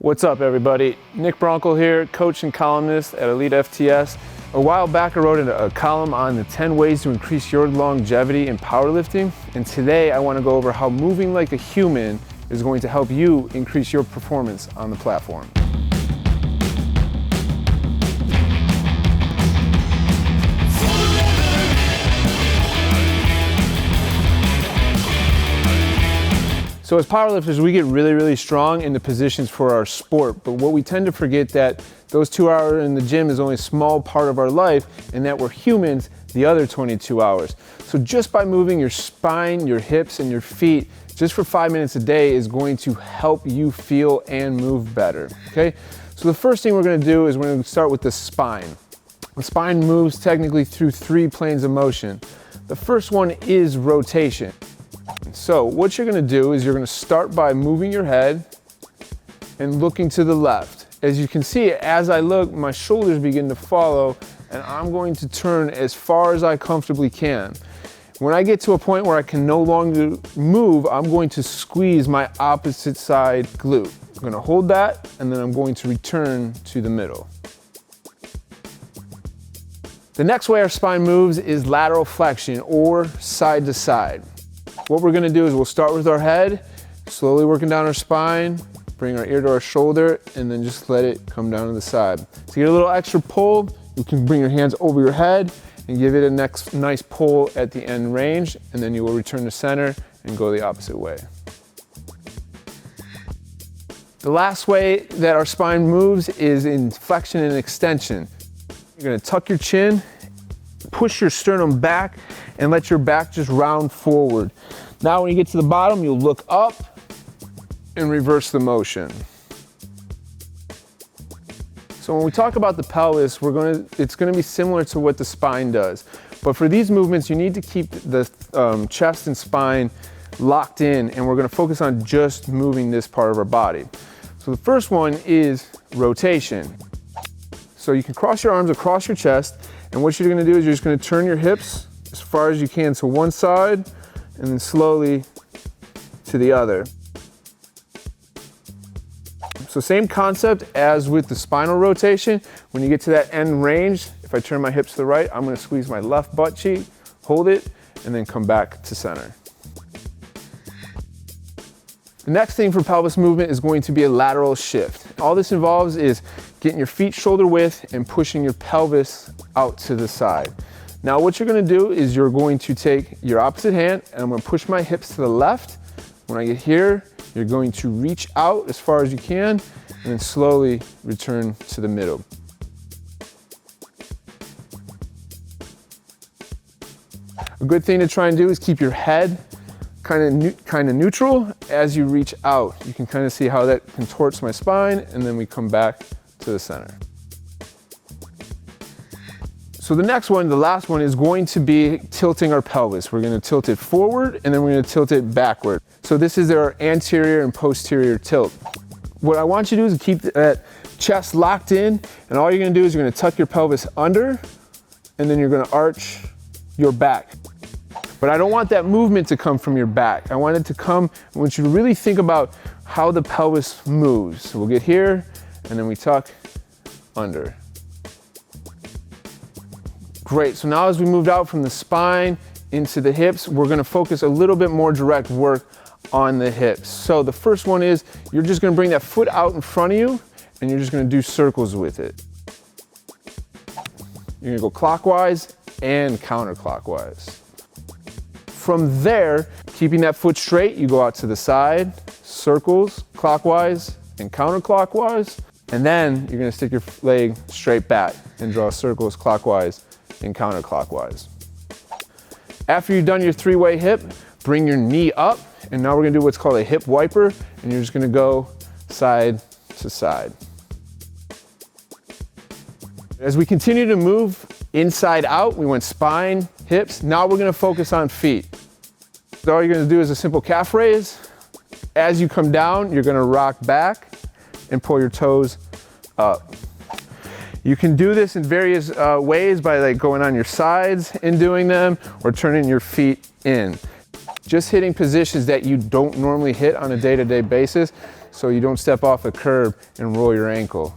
What's up, everybody? Nic Bronkall here, coach and columnist at elitefts. A while back I wrote a column on the 10 ways to increase your longevity in powerlifting, and today I want to go over how moving like a human is going to help you increase your performance on the platform. So as powerlifters, we get really strong in the positions for our sport, but what we tend to forget that those 2 hours in the gym is only a small part of our life, and that we're humans the other 22 hours. So just by moving your spine, your hips, and your feet just for 5 minutes a day is going to help you feel and move better, okay? So the first thing we're gonna do is we're gonna start with the spine. The spine moves technically through 3 planes of motion. The first one is rotation. So what you're gonna do is you're gonna start by moving your head and looking to the left. As you can see, as I look, my shoulders begin to follow, and I'm going to turn as far as I comfortably can. When I get to a point where I can no longer move, I'm going to squeeze my opposite side glute. I'm gonna hold that, and then I'm going to return to the middle. The next way our spine moves is lateral flexion, or side to side. What we're gonna do is we'll start with our head, slowly working down our spine, bring our ear to our shoulder, and then just let it come down to the side. To get a little extra pull, you can bring your hands over your head and give it a nice pull at the end range, and then you will return to center and go the opposite way. The last way that our spine moves is in flexion and extension. You're gonna tuck your chin, push your sternum back, and let your back just round forward. Now when you get to the bottom, you'll look up and reverse the motion. So when we talk about the pelvis, it's gonna be similar to what the spine does. But for these movements, you need to keep the chest and spine locked in, and we're gonna focus on just moving this part of our body. So the first one is rotation. So you can cross your arms across your chest, and what you're gonna do is you're just gonna turn your hips as far as you can to one side, and then slowly to the other. So same concept as with the spinal rotation. When you get to that end range, if I turn my hips to the right, I'm gonna squeeze my left butt cheek, hold it, and then come back to center. The next thing for pelvis movement is going to be a lateral shift. All this involves is getting your feet shoulder width and pushing your pelvis out to the side. Now what you're gonna do is you're going to take your opposite hand, and I'm gonna push my hips to the left. When I get here, you're going to reach out as far as you can, and then slowly return to the middle. A good thing to try and do is keep your head kind of neutral as you reach out. You can kind of see how that contorts my spine, and then we come back to the center. So the next one, the last one, is going to be tilting our pelvis. We're gonna tilt it forward, and then we're gonna tilt it backward. So this is our anterior and posterior tilt. What I want you to do is keep that chest locked in, and all you're gonna do is you're gonna tuck your pelvis under, and then you're gonna arch your back. But I don't want that movement to come from your back. I want it to come, I want you to really think about how the pelvis moves. So we'll get here, and then we tuck under. Great, so now as we moved out from the spine into the hips, we're gonna focus a little bit more direct work on the hips. So the first one is, you're just gonna bring that foot out in front of you, and you're just gonna do circles with it. You're gonna go clockwise and counterclockwise. From there, keeping that foot straight, you go out to the side, circles, clockwise and counterclockwise, and then you're gonna stick your leg straight back and draw circles clockwise and counterclockwise. After you've done your 3-way hip, bring your knee up, and now we're gonna do what's called a hip wiper, and you're just gonna go side to side. As we continue to move inside out, we went spine, hips, now we're gonna focus on feet. So all you're gonna do is a simple calf raise. As you come down, you're gonna rock back and pull your toes up. You can do this in various ways by going on your sides and doing them, or turning your feet in. Just hitting positions that you don't normally hit on a day-to-day basis so you don't step off a curb and roll your ankle.